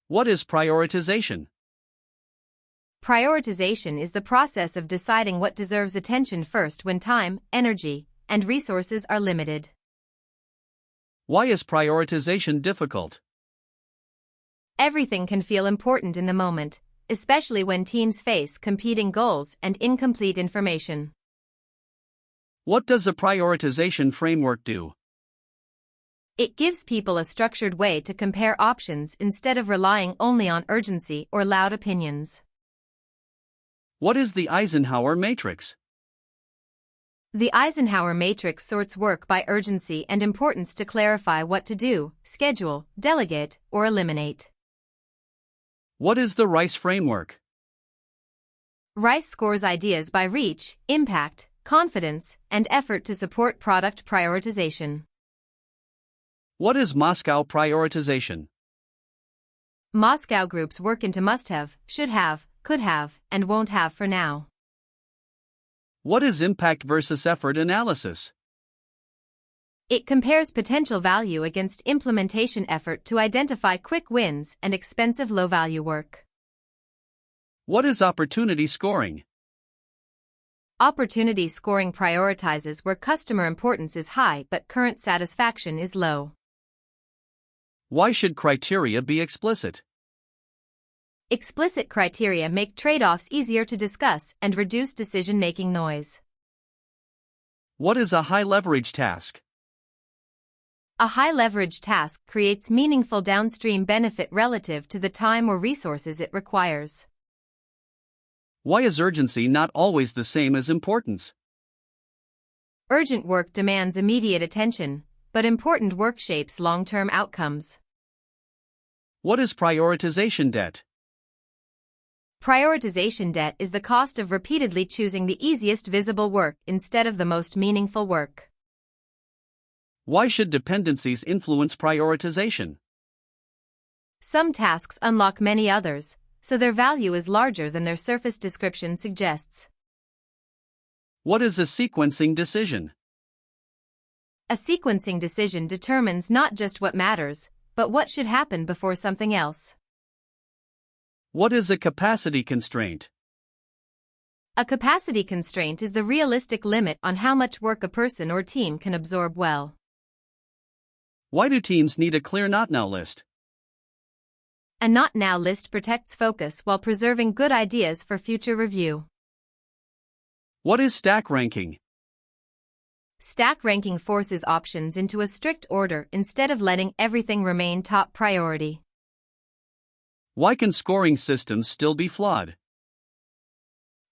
What is prioritization? Prioritization is the process of deciding what deserves attention first when time, energy, and resources are limited. Why is prioritization difficult? Everything can feel important in the moment, especially when teams face competing goals and incomplete information. What does a prioritization framework do? It gives people a structured way to compare options instead of relying only on urgency or loud opinions. What is the Eisenhower matrix? The Eisenhower matrix sorts work by urgency and importance to clarify what to do, schedule, delegate, or eliminate. What is the Rice framework? Rice scores ideas by reach, impact, confidence, and effort to support product prioritization. What is Moscow prioritization? Moscow groups work into must-have, should-have, could-have, and won't-have for now. What is impact versus effort analysis? It compares potential value against implementation effort to identify quick wins and expensive low-value work. What is opportunity scoring? Opportunity scoring prioritizes where customer importance is high but current satisfaction is low. Why should criteria be explicit? Explicit criteria make trade-offs easier to discuss and reduce decision-making noise. What is a high-leverage task? A high-leverage task creates meaningful downstream benefit relative to the time or resources it requires. Why is urgency not always the same as importance? Urgent work demands immediate attention, but important work shapes long-term outcomes. What is prioritization debt? Prioritization debt is the cost of repeatedly choosing the easiest visible work instead of the most meaningful work. Why should dependencies influence prioritization? Some tasks unlock many others, so their value is larger than their surface description suggests. What is a sequencing decision? A sequencing decision determines not just what matters, but what should happen before something else. What is a capacity constraint? A capacity constraint is the realistic limit on how much work a person or team can absorb well. Why do teams need a clear not now list? A not now list protects focus while preserving good ideas for future review. What is stack ranking? Stack ranking forces options into a strict order instead of letting everything remain top priority. Why can scoring systems still be flawed?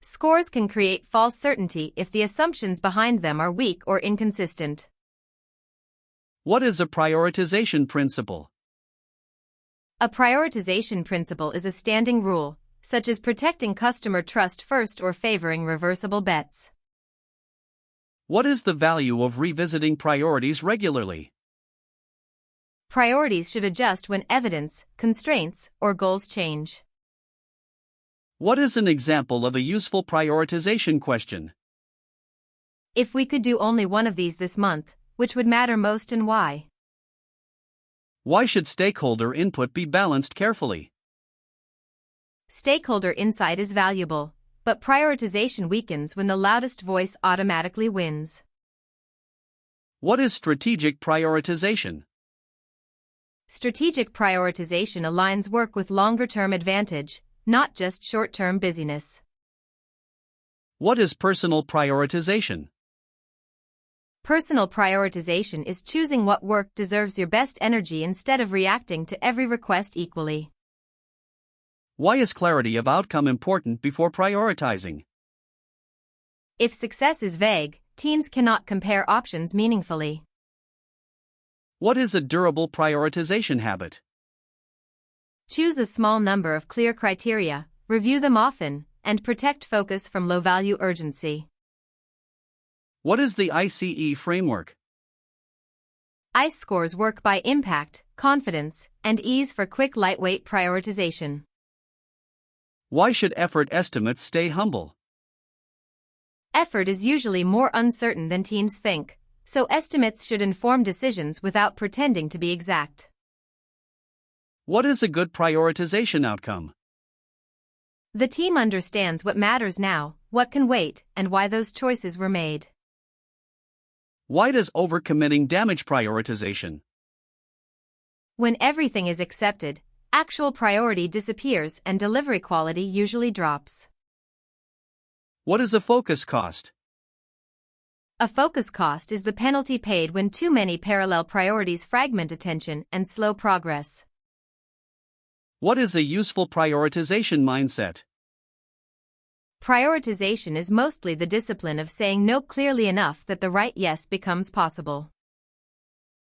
Scores can create false certainty if the assumptions behind them are weak or inconsistent. What is a prioritization principle? A prioritization principle is a standing rule, such as protecting customer trust first or favoring reversible bets. What is the value of revisiting priorities regularly? Priorities should adjust when evidence, constraints, or goals change. What is an example of a useful prioritization question? If we could do only one of these this month, which would matter most and why? Why should stakeholder input be balanced carefully? Stakeholder insight is valuable, but prioritization weakens when the loudest voice automatically wins. What is strategic prioritization? Strategic prioritization aligns work with longer-term advantage, not just short-term busyness. What is personal prioritization? Personal prioritization is choosing what work deserves your best energy instead of reacting to every request equally. Why is clarity of outcome important before prioritizing? If success is vague, teams cannot compare options meaningfully. What is a durable prioritization habit? Choose a small number of clear criteria, review them often, and protect focus from low-value urgency. What is the ICE framework? ICE scores work by impact, confidence, and ease for quick lightweight prioritization. Why should effort estimates stay humble? Effort is usually more uncertain than teams think, so estimates should inform decisions without pretending to be exact. What is a good prioritization outcome? The team understands what matters now, what can wait, and why those choices were made. Why does overcommitting damage prioritization? When everything is accepted, actual priority disappears and delivery quality usually drops. What is a focus cost? A focus cost is the penalty paid when too many parallel priorities fragment attention and slow progress. What is a useful prioritization mindset? Prioritization is mostly the discipline of saying no clearly enough that the right yes becomes possible.